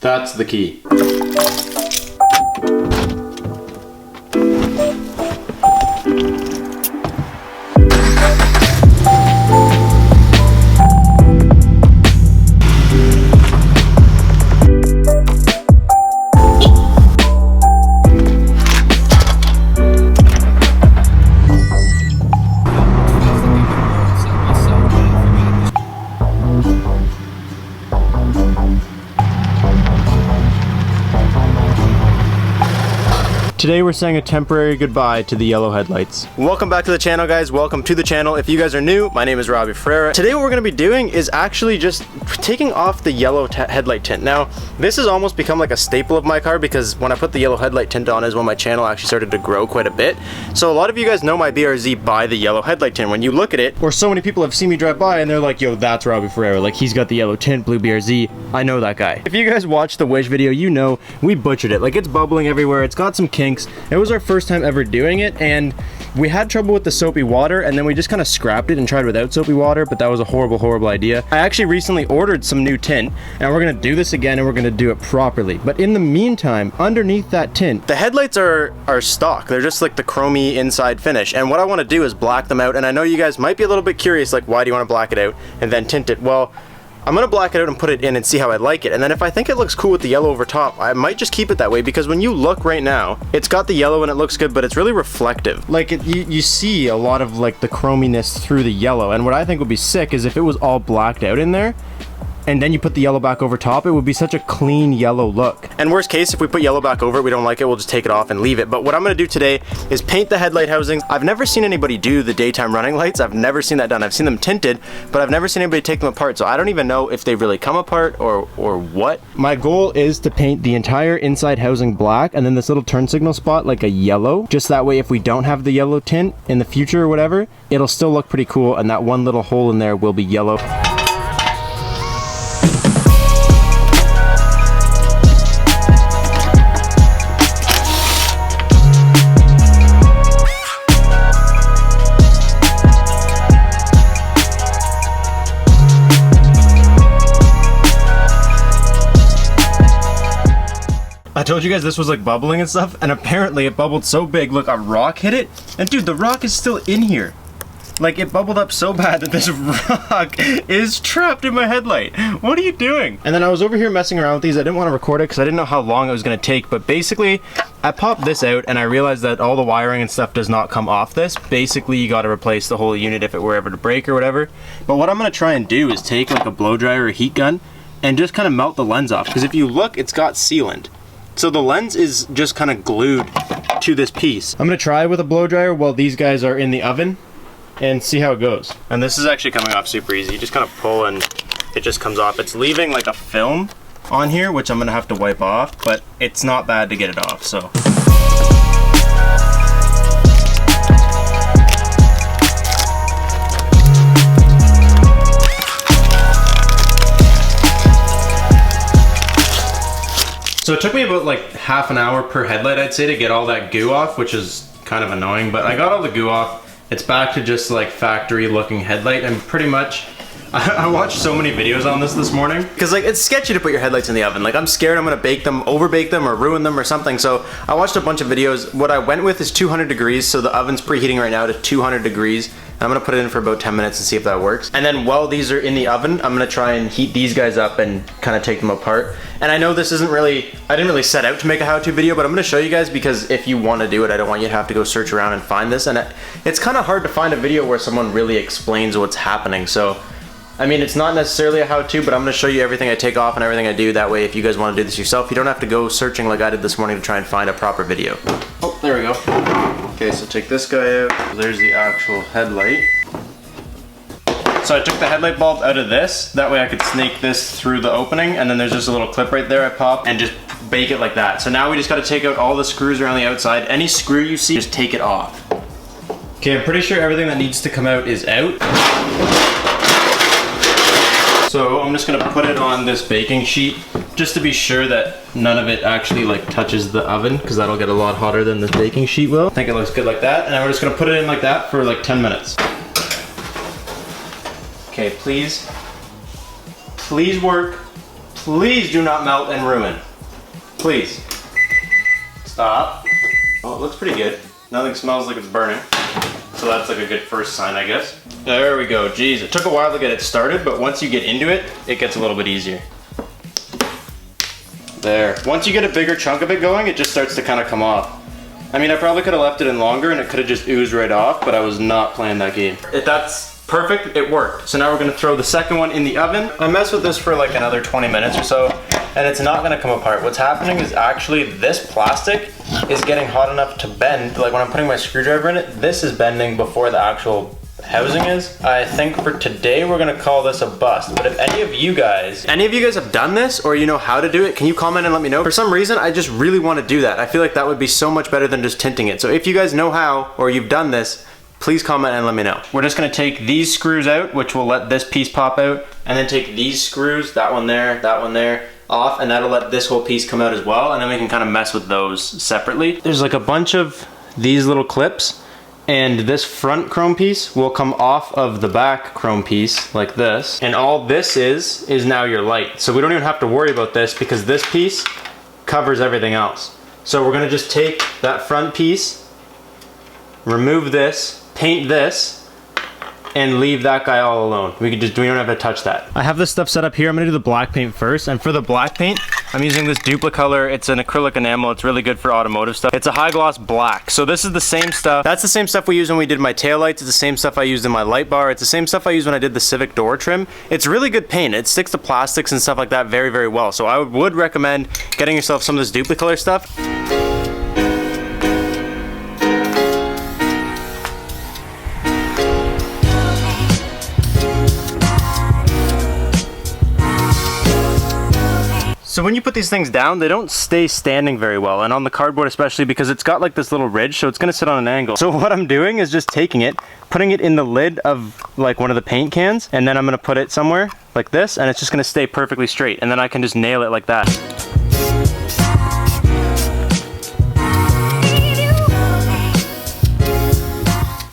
That's the key. Today we're saying a temporary goodbye to the yellow headlights. Welcome back to the channel, guys. Welcome to the channel. If you guys are new, my name is Robbie Ferreira. Today what we're going to be doing is actually just taking off the yellow headlight tint. Now, this has almost become like a staple of my car because when I put the yellow headlight tint on is when my channel actually started to grow quite a bit. So a lot of you guys know my BRZ by the yellow headlight tint. When you look at it, or so many people have seen me drive by and they're like, yo, that's Robbie Ferreira. Like, he's got the yellow tint, blue BRZ. I know that guy. If you guys watched the Wish video, you know we butchered it. Like, it's bubbling everywhere. It's got some kinks. It was our first time ever doing it, and we had trouble with the soapy water, and then we just kind of scrapped it and tried without soapy water, but that was a horrible idea. I actually recently ordered some new tint, and we're gonna do this again, and we're gonna do it properly. But in the meantime, underneath that tint, the headlights are stock. They're just like the chromey inside finish, and what I want to do is black them out. And I know you guys might be a little bit curious, like, why do you want to black it out and then tint it? Well, I'm gonna black it out and put it in and see how I like it. And then if I think it looks cool with the yellow over top, I might just keep it that way, because when you look right now, it's got the yellow and it looks good, but it's really reflective. Like, you see a lot of like the chrominess through the yellow. And what I think would be sick is if it was all blacked out in there, and then you put the yellow back over top, it would be such a clean yellow look. And worst case, if we put yellow back over it, we don't like it, we'll just take it off and leave it. But what I'm gonna do today is paint the headlight housings. I've never seen anybody do the daytime running lights. I've never seen that done. I've seen them tinted, but I've never seen anybody take them apart. So I don't even know if they really come apart or what. My goal is to paint the entire inside housing black, and then this little turn signal spot like a yellow. Just that way, if we don't have the yellow tint in the future or whatever, it'll still look pretty cool, and that one little hole in there will be yellow. I told you guys this was like bubbling and stuff, and apparently it bubbled so big. Look, a rock hit it, and dude, the rock is still in here. Like, it bubbled up so bad that this rock is trapped in my headlight. What are you doing? And then I was over here messing around with these. I didn't want to record it because I didn't know how long it was going to take, but basically I popped this out and I realized that all the wiring and stuff does not come off this. Basically, you got to replace the whole unit if it were ever to break or whatever. But what I'm going to try and do is take like a blow dryer or a heat gun and just kind of melt the lens off, because if you look, it's got sealant. So the lens is just kind of glued to this piece. I'm gonna try with a blow dryer while these guys are in the oven and see how it goes. And this is actually coming off super easy. You just kind of pull and it just comes off. It's leaving like a film on here, which I'm gonna have to wipe off, but it's not bad to get it off, so. So it took me about like half an hour per headlight, I'd say, to get all that goo off, which is kind of annoying, but I got all the goo off. It's back to just like factory looking headlight, and pretty much, I watched so many videos on this morning, because like it's sketchy to put your headlights in the oven. Like, I'm scared I'm gonna bake them, over bake them, or ruin them or something. So I watched a bunch of videos. What I went with is 200 degrees, so the oven's preheating right now to 200 degrees. I'm gonna put it in for about 10 minutes and see if that works. And then while these are in the oven, I'm gonna try and heat these guys up and kind of take them apart. And I know this isn't really, I didn't really set out to make a how-to video, but I'm gonna show you guys, because if you wanna do it, I don't want you to have to go search around and find this. And it's kind of hard to find a video where someone really explains what's happening. So, I mean, it's not necessarily a how-to, but I'm gonna show you everything I take off and everything I do. That way, if you guys wanna do this yourself, you don't have to go searching like I did this morning to try and find a proper video. Oh, there we go. Okay, so take this guy out. There's the actual headlight. So I took the headlight bulb out of this, that way I could snake this through the opening, and then there's just a little clip right there I pop and just bake it like that. So now we just gotta take out all the screws around the outside. Any screw you see, just take it off. Okay, I'm pretty sure everything that needs to come out is out. So I'm just gonna put it on this baking sheet just to be sure that none of it actually like touches the oven, because that'll get a lot hotter than this baking sheet will. I think it looks good like that, and then we're just gonna put it in like that for like 10 minutes. Okay, please work. please do not melt and ruin. Please. Stop. Oh, it looks pretty good. Nothing smells like it's burning. So that's like a good first sign, I guess. There we go. Geez, it took a while to get it started, but once you get into it, it gets a little bit easier. There. Once you get a bigger chunk of it going, it just starts to kind of come off. I mean, I probably could have left it in longer and it could have just oozed right off, but I was not playing that game. If that's perfect, it worked. So now we're gonna throw the second one in the oven. I messed with this for like another 20 minutes or so, and it's not gonna come apart. What's happening is actually this plastic is getting hot enough to bend. Like when I'm putting my screwdriver in it, this is bending before the actual housing is. I think for today we're gonna call this a bust, but if any of you guys have done this or you know how to do it, can you comment and let me know? For some reason I just really want to do that. I feel like that would be so much better than just tinting it. So if you guys know how or you've done this, please comment and let me know. We're just gonna take these screws out, which will let this piece pop out, and then take these screws, that one there, off, and that'll let this whole piece come out as well, and then we can kind of mess with those separately. There's like a bunch of these little clips, and this front chrome piece will come off of the back chrome piece like this, and all this is now your light. So we don't even have to worry about this because this piece covers everything else. So we're gonna just take that front piece, remove this, paint this, and leave that guy all alone. We don't have to touch that. I have this stuff set up here. I'm gonna do the black paint first, and for the black paint, I'm using this Duplicolor. It's an acrylic enamel. It's really good for automotive stuff. It's a high gloss black. So this is the same stuff. That's the same stuff we used when we did my taillights. It's the same stuff I used in my light bar. It's the same stuff I used when I did the Civic door trim. It's really good paint. It sticks to plastics and stuff like that very, very well. So I would recommend getting yourself some of this Duplicolor stuff. So when you put these things down, they don't stay standing very well, and on the cardboard especially because it's got like this little ridge, so it's gonna sit on an angle. So what I'm doing is just taking it, putting it in the lid of like one of the paint cans, and then I'm gonna put it somewhere like this, and it's just gonna stay perfectly straight, and then I can just nail it like that.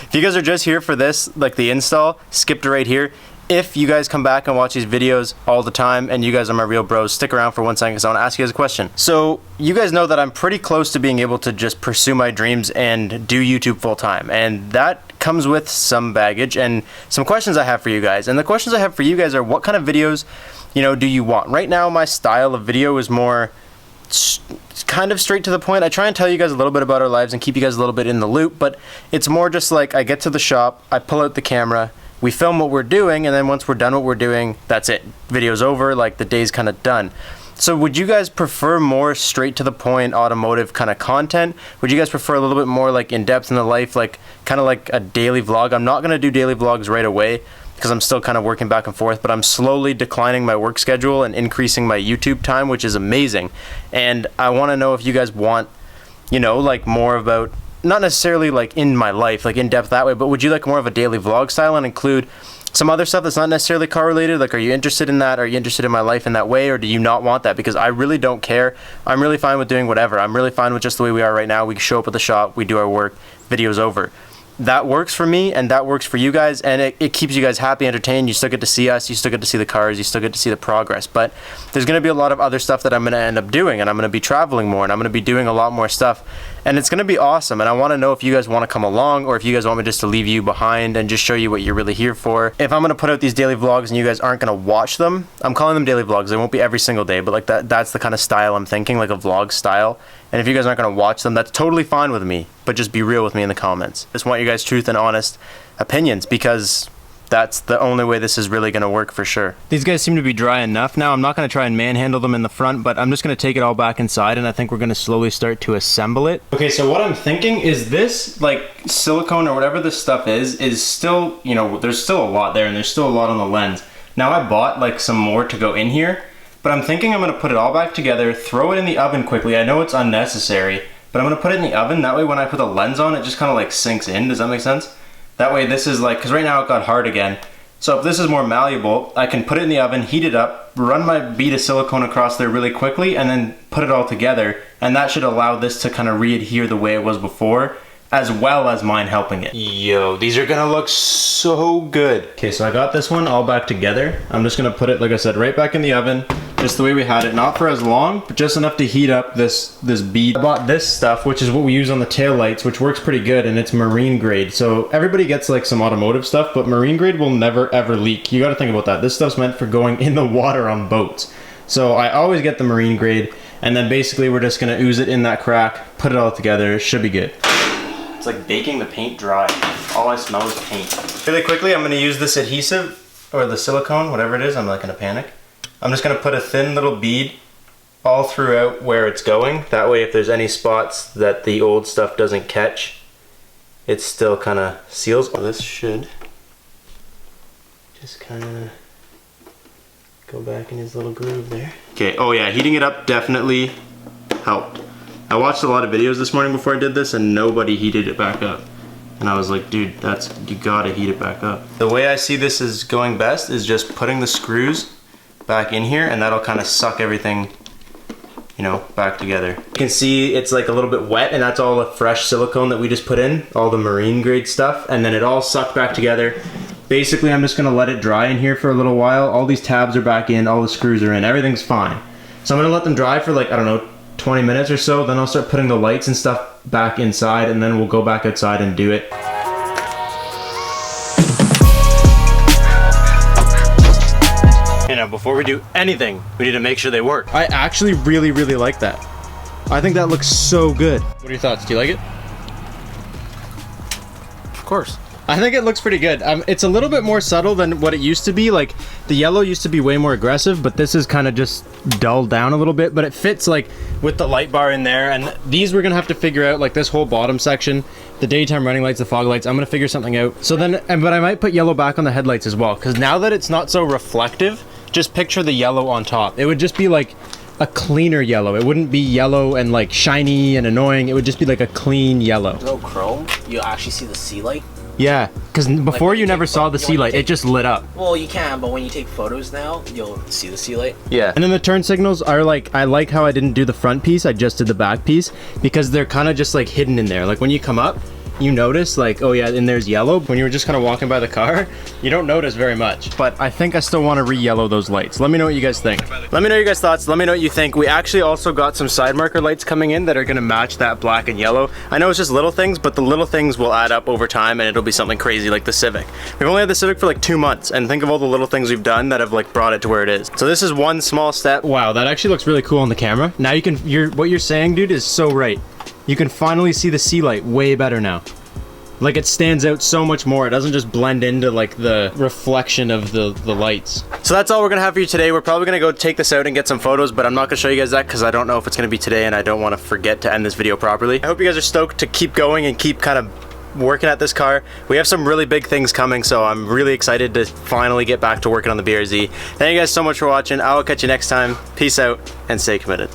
If you guys are just here for this, like the install, skip to right here. If you guys come back and watch these videos all the time and you guys are my real bros, stick around for 1 second because I want to ask you guys a question. So you guys know that I'm pretty close to being able to just pursue my dreams and do YouTube full time, and that comes with some baggage and some questions I have for you guys. And the questions I have for you guys are, what kind of videos, you know, do you want? Right now my style of video is more kind of straight to the point. I try and tell you guys a little bit about our lives and keep you guys a little bit in the loop, but it's more just like I get to the shop, I pull out the camera, we film what we're doing, and then once we're done what we're doing, that's it. Video's over, like the day's kind of done. So would you guys prefer more straight to the point automotive kind of content? Would you guys prefer a little bit more like in depth in the life, like kind of like a daily vlog? I'm not gonna do daily vlogs right away because I'm still kind of working back and forth, but I'm slowly declining my work schedule and increasing my YouTube time, which is amazing. And I wanna know if you guys want, you know, like more about, not necessarily like in my life, like in depth that way, but would you like more of a daily vlog style and include some other stuff that's not necessarily car related? Like, are you interested in that? Are you interested in my life in that way, or do you not want that? Because I really don't care. I'm really fine with doing whatever. I'm really fine with just the way we are right now. We show up at the shop, we do our work, video's over. That works for me and that works for you guys, and it keeps you guys happy, entertained. You still get to see us, you still get to see the cars, you still get to see the progress. But there's going to be a lot of other stuff that I'm going to end up doing, and I'm going to be traveling more, and I'm going to be doing a lot more stuff, and it's going to be awesome. And I want to know if you guys want to come along, or if you guys want me just to leave you behind and just show you what you're really here for. If I'm going to put out these daily vlogs and you guys aren't going to watch them, I'm calling them daily vlogs. They won't be every single day, but like that's the kind of style I'm thinking, like a vlog style. And if you guys aren't going to watch them, that's totally fine with me, but just be real with me in the comments. I just want you guys' truth and honest opinions, because that's the only way this is really going to work for sure. These guys seem to be dry enough now. I'm not going to try and manhandle them in the front, but I'm just going to take it all back inside, and I think we're going to slowly start to assemble it. Okay, so what I'm thinking is this, like, silicone or whatever this stuff is still, you know, there's still a lot there, and there's still a lot on the lens. Now I bought, like, some more to go in here, but I'm thinking I'm going to put it all back together, throw it in the oven quickly. I know it's unnecessary, but I'm going to put it in the oven. That way when I put the lens on, it just kind of like sinks in. Does that make sense? That way this is like, because right now it got hard again. So if this is more malleable, I can put it in the oven, heat it up, run my bead of silicone across there really quickly, and then put it all together. And that should allow this to kind of re-adhere the way it was before. as well as mine helping it. Yo, these are gonna look so good. Okay, so I got this one all back together. I'm just gonna put it, like I said, right back in the oven, just the way we had it. Not for as long, but just enough to heat up this bead. I bought this stuff, which is what we use on the tail lights, which works pretty good, and it's marine grade. So everybody gets like some automotive stuff, but marine grade will never ever leak. You gotta think about that. This stuff's meant for going in the water on boats. So I always get the marine grade, and then basically we're just gonna ooze it in that crack, put it all together. It should be good. It's like baking the paint dry. All I smell is paint. Really quickly, I'm gonna use this adhesive, or the silicone, whatever it is. I'm like in a panic. I'm just gonna put a thin little bead all throughout where it's going. That way, if there's any spots that the old stuff doesn't catch, it still kind of seals. Well, this should just kind of go back in his little groove there. Okay, oh yeah, heating it up definitely helped. I watched a lot of videos this morning before I did this, and nobody heated it back up. And I was like, dude, you gotta heat it back up. The way I see this is going best is just putting the screws back in here, and that'll kind of suck everything, you know, back together. You can see it's like a little bit wet, and that's all the fresh silicone that we just put in, all the marine grade stuff, and then it all sucked back together. Basically, I'm just gonna let it dry in here for a little while. All these tabs are back in, all the screws are in, everything's fine. So I'm gonna let them dry for like, I don't know, 20 minutes or so, then I'll start putting the lights and stuff back inside, and then we'll go back outside and do it. You know, before we do anything, we need to make sure they work. I actually really like that. I think that looks so good. What are your thoughts? Do you like it? Of course. I think it looks pretty good. It's a little bit more subtle than what it used to be. Like, the yellow used to be way more aggressive, but this is kind of just dulled down a little bit, but it fits like with the light bar in there. And these we're gonna have to figure out, like this whole bottom section, the daytime running lights, the fog lights, I'm gonna figure something out. So then, but I might put yellow back on the headlights as well, because now that it's not so reflective, just picture the yellow on top. It would just be like a cleaner yellow. It wouldn't be yellow and like shiny and annoying. It would just be like a clean yellow. No chrome, you actually see the sea light. Yeah, because before like you never saw the sea light, it just lit up. Well, you can, but when you take photos now, you'll see the sea light. Yeah. And then the turn signals are like, I like how I didn't do the front piece, I just did the back piece, because they're kind of just like hidden in there. Like when you come up, you notice like, oh yeah, and there's yellow. When you were just kind of walking by the car, you don't notice very much. But I think I still want to re-yellow those lights. Let me know what you guys think. Let me know your guys' thoughts. Let me know what you think. We actually also got some side marker lights coming in that are going to match that black and yellow. I know it's just little things, but the little things will add up over time, and it'll be something crazy like the Civic. We've only had the Civic for like 2 months, and think of all the little things we've done that have like brought it to where it is. So this is one small step. Wow, that actually looks really cool on the camera. Now you can, what you're saying, dude, is so right. You can finally see the sea light way better now. Like it stands out so much more. It doesn't just blend into like the reflection of the lights. So that's all we're gonna have for you today. We're probably gonna go take this out and get some photos, but I'm not gonna show you guys that because I don't know if it's gonna be today, and I don't want to forget to end this video properly. I hope you guys are stoked to keep going and keep kind of working at this car. We have some really big things coming, so I'm really excited to finally get back to working on the BRZ. Thank you guys so much for watching. I will catch you next time. Peace out and stay committed.